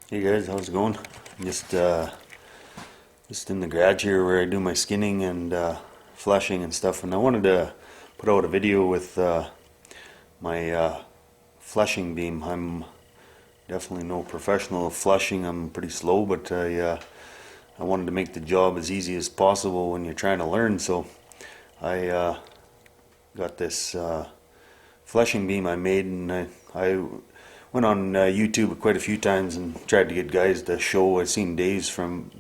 Hey guys, how's it going? Just just in the garage here where I do my skinning and fleshing and stuff, and I wanted to put out a video with my fleshing beam. I'm definitely no professional at fleshing. I'm pretty slow, but I wanted to make the job as easy as possible when you're trying to learn. So I got this fleshing beam I made, and I went on YouTube quite a few times and tried to get guys to show. I've seen Dave from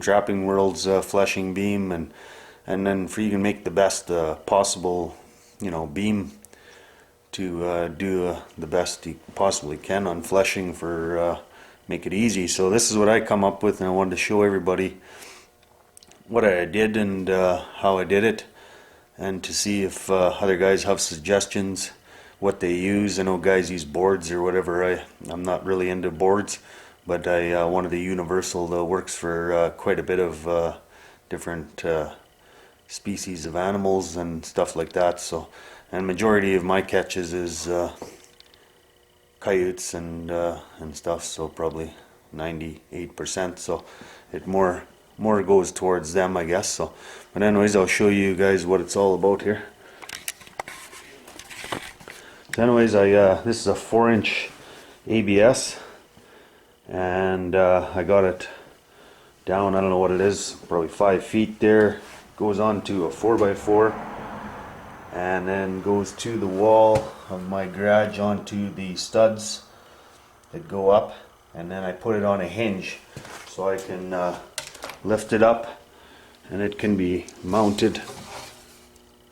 Trapping World's fleshing beam, and then for you can make the best possible, beam to do the best you possibly can on fleshing for make it easy. So this is what I come up with, and I wanted to show everybody what I did and how I did it, and to see if other guys have suggestions what they use. I know guys use boards or whatever. I'm not really into boards, but I wanted the universal that works for quite a bit of different species of animals and stuff like that. So, and majority of my catches is coyotes and stuff. So probably 98%. So it more goes towards them, I guess. So, but anyways, I'll show you guys what it's all about here. So anyways, this is a 4-inch ABS, and I got it down, I don't know what it is, probably 5 feet there. Goes on to a 4x4 and then goes to the wall of my garage onto the studs that go up, and then I put it on a hinge so I can lift it up, and it can be mounted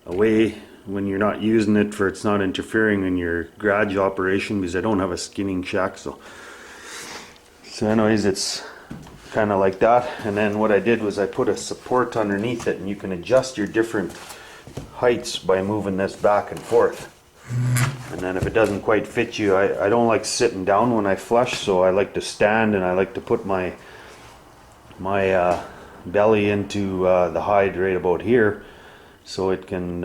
away when you're not using it, for it's not interfering in your garage operation, because I don't have a skinning shack. So anyways, it's kind of like that. And then what I did was I put a support underneath it, and you can adjust your different heights by moving this back and forth. And then if it doesn't quite fit you, I don't like sitting down when I flush, so I like to stand, and I like to put my belly into the hide right about here, so it can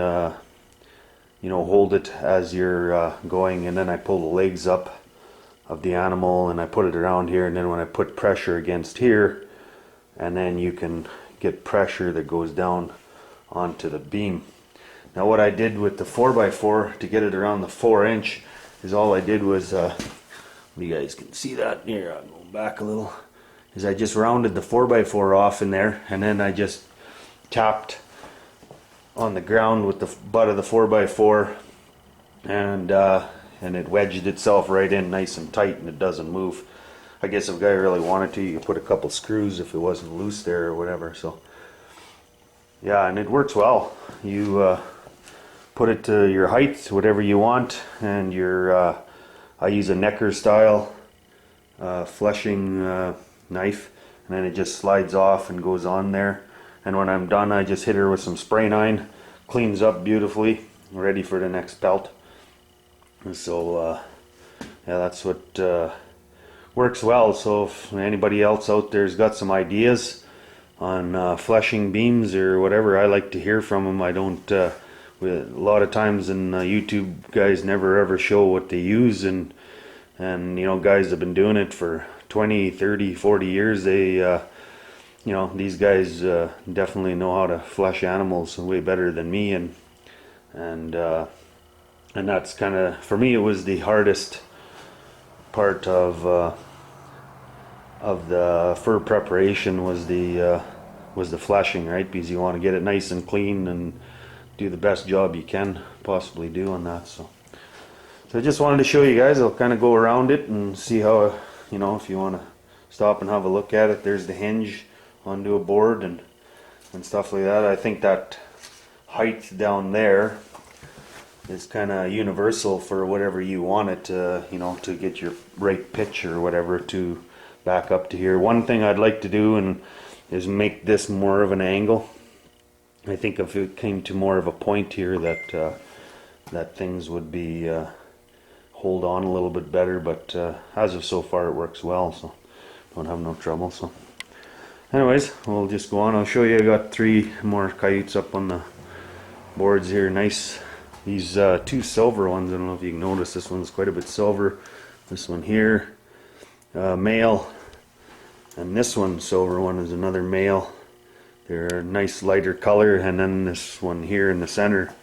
hold it as you're going. And then I pull the legs up of the animal and I put it around here, and then when I put pressure against here, and then you can get pressure that goes down onto the beam. Now what I did with the 4x4 to get it around the 4-inch is all I did was, you guys can see that here, I'll go back a little, is I just rounded the 4x4 off in there, and then I just tapped on the ground with the butt of the 4x4, and it wedged itself right in nice and tight, and it doesn't move. I guess if a guy really wanted to, you could put a couple screws if it wasn't loose there or whatever. So yeah, and it works well. You put it to your height, whatever you want, and I use a Necker style fleshing knife, and then it just slides off and goes on there. And when I'm done, I just hit her with some spray nine, cleans up beautifully, ready for the next pelt. And so yeah, that's what works well. So if anybody else out there's got some ideas on fleshing beams or whatever, I like to hear from them. I don't a lot of times in YouTube, guys never ever show what they use, and guys have been doing it for 20, 30, 40 years. They these guys definitely know how to flesh animals way better than me, and that's kind of, for me, it was the hardest part of the fur preparation was the fleshing, right? Because you want to get it nice and clean and do the best job you can possibly do on that. So I just wanted to show you guys. I'll kind of go around it and see how, if you want to stop and have a look at it. There's the hinge onto a board and stuff like that. I think that height down there is kind of universal for whatever you want it to, to get your right pitch or whatever to back up to here. One thing I'd like to do is make this more of an angle. I think if it came to more of a point here, that things would be hold on a little bit better, but as of so far it works well, so don't have no trouble. So anyways, we'll just go on. I'll show you. I got 3 more coyotes up on the boards here. Nice. These 2 silver ones. I don't know if you can notice. This one's quite a bit silver. This one here, male, and this one, silver one, is another male. They're a nice lighter color, and then this one here in the center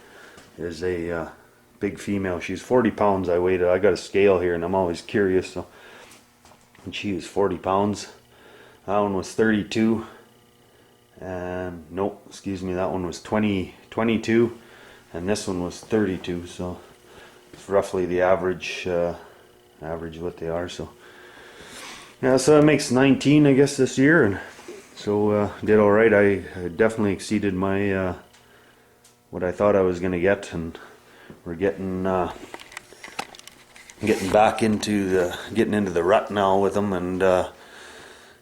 is a big female. She's 40 pounds. I got a scale here, and I'm always curious. So, and she was 40 pounds. That one was 32, and nope, excuse me, that one was 22, and this one was 32. So it's roughly the average what they are. So yeah, so that makes 19, I guess, this year, and so did all right. I definitely exceeded my what I thought I was gonna get, and we're getting back into the rut now with them,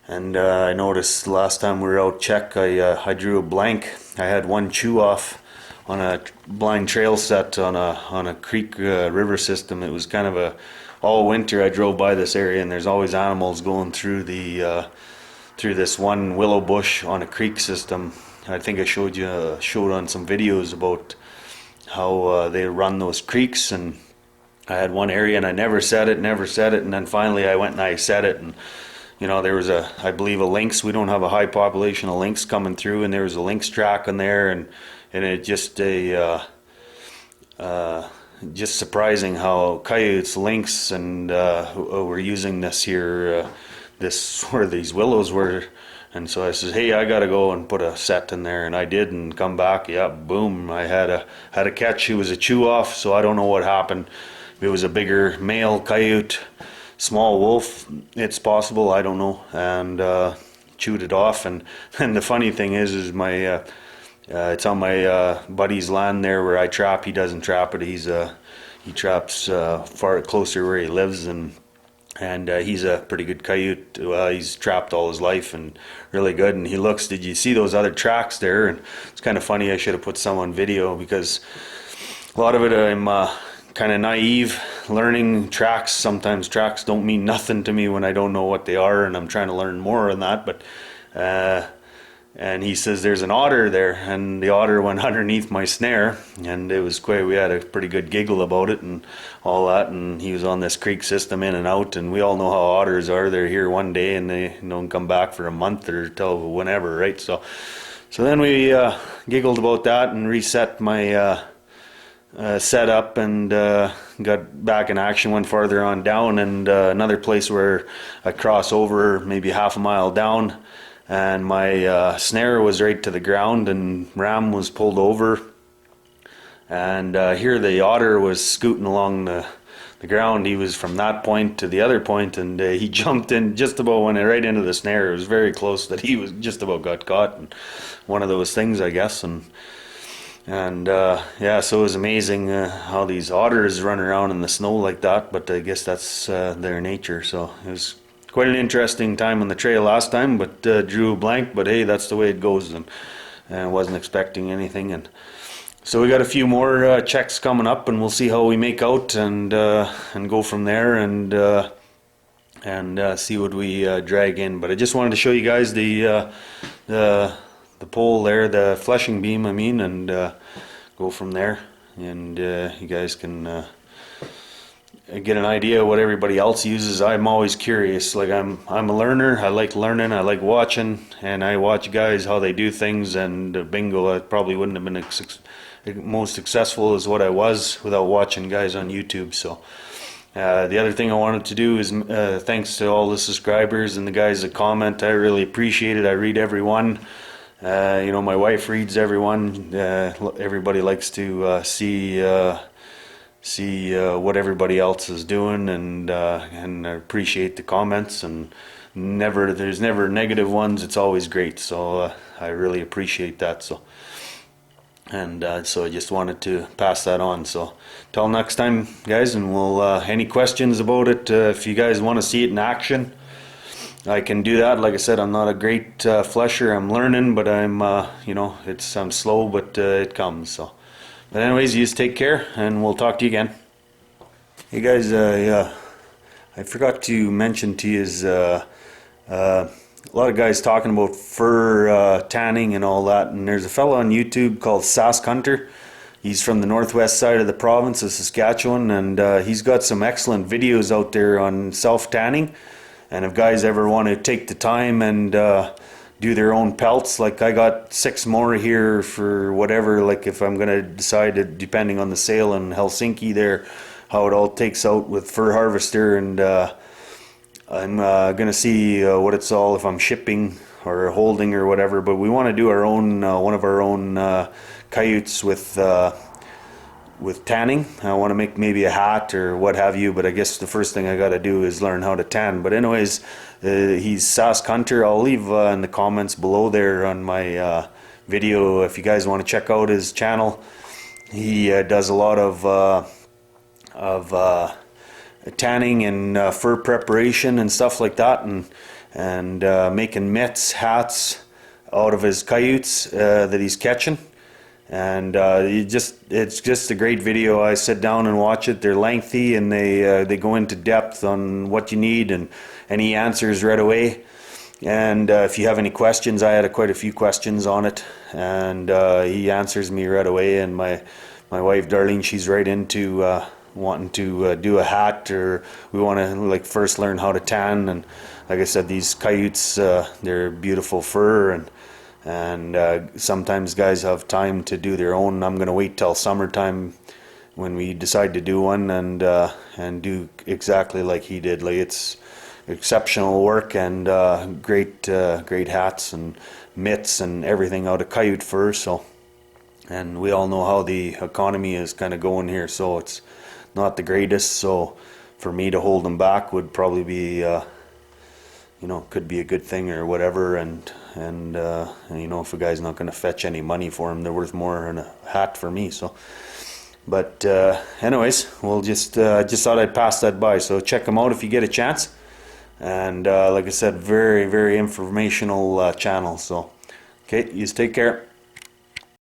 and I noticed last time we were out check, I drew a blank. I had one chew off on a blind trail set on a creek river system. It was kind of all winter I drove by this area, and there's always animals going through through this one willow bush on a creek system. I think I showed on some videos about how they run those creeks, and I had one area and I never set it, and then finally I went and I set it, and there was I believe a lynx. We don't have a high population of lynx coming through, and there was a lynx track on there, and it just just surprising how coyotes, lynx, and were using this here, where these willows were. And so I says, hey, I gotta go and put a set in there, and I did, and come back, yeah, boom, I had a catch. It was a chew off, so I don't know what happened. It was a bigger male coyote, small wolf, it's possible, I don't know, and chewed it off. And the funny thing is my it's on my buddy's land there where I trap. He doesn't trap it. He traps far closer where he lives, and he's a pretty good coyote. He's trapped all his life and really good. And he looks, did you see those other tracks there? And it's kind of funny. I should have put some on video, because a lot of it I'm kind of naive, learning tracks. Sometimes tracks don't mean nothing to me when I don't know what they are, and I'm trying to learn more on that. But and he says there's an otter there, and the otter went underneath my snare, and it was we had a pretty good giggle about it and all that. And he was on this creek system in and out, and we all know how otters are. They're here one day and they don't come back for a month or till whenever, right? So then we giggled about that and reset my setup, and got back in action, went farther on down, and another place where I cross over maybe half a mile down, and my snare was right to the ground, and ram was pulled over, and here the otter was scooting along the ground. He was from that point to the other point, and he jumped in, just about went right into the snare. It was very close that he was just about got caught, and one of those things, I guess. And yeah, so it was amazing how these otters run around in the snow like that, but I guess that's their nature. So it was quite an interesting time on the trail last time, but drew a blank, but hey, that's the way it goes, and I wasn't expecting anything. And so we got a few more checks coming up, and we'll see how we make out, and go from there, and see what we drag in. But I just wanted to show you guys the pole there, the fleshing beam, I mean, and go from there, and you guys can get an idea of what everybody else uses. I'm always curious. Like I'm a learner. I like learning. I like watching, and I watch guys how they do things. And bingo, I probably wouldn't have been most successful as what I was without watching guys on YouTube. So the other thing I wanted to do is thanks to all the subscribers and the guys that comment. I really appreciate it. I read everyone. My wife reads everyone. Everybody likes to see what everybody else is doing, and I appreciate the comments, and there's never negative ones. It's always great. So I really appreciate that. So I just wanted to pass that on. So till next time, guys, and we'll any questions about it, if you guys want to see it in action, I can do that. Like I said, I'm not a great flesher. I'm learning, but I'm I'm slow, but it comes. So, but anyways, you just take care, and we'll talk to you again. Hey guys, I forgot to mention to you is a lot of guys talking about fur tanning and all that, and there's a fellow on YouTube called Sask Hunter. He's from the northwest side of the province of Saskatchewan, and he's got some excellent videos out there on self-tanning. And if guys ever want to take the time and do their own pelts, like I got 6 more here for whatever, like if I'm gonna decide to, depending on the sale in Helsinki there, how it all takes out with fur harvester, and I'm gonna see what it's all, if I'm shipping or holding or whatever. But we want to do our own one of our own coyotes with tanning. I want to make maybe a hat or what have you, but I guess the first thing I got to do is learn how to tan. But anyways, he's Sask Hunter. I'll leave in the comments below there on my video if you guys want to check out his channel. He does a lot of tanning and fur preparation and stuff like that, and making mitts, hats out of his coyotes that he's catching. And it's just a great video. I sit down and watch it. They're lengthy, and they go into depth on what you need, and he answers right away. And if you have any questions, I had quite a few questions on it, and he answers me right away. And my wife Darlene, she's right into wanting to do a hat, or we want to like first learn how to tan. And like I said, these coyotes, they're beautiful fur, and sometimes guys have time to do their own. I'm going to wait till summertime when we decide to do one, and do exactly like he did. Like, it's exceptional work, and great hats and mitts and everything out of coyote fur. So, and we all know how the economy is kind of going here, so it's not the greatest. So for me to hold them back would probably be could be a good thing or whatever. And if a guy's not going to fetch any money for them, they're worth more than a hat for me. So, but anyways, we'll just thought I'd pass that by. So check them out if you get a chance. And like I said, very informational channel. So okay, you take care.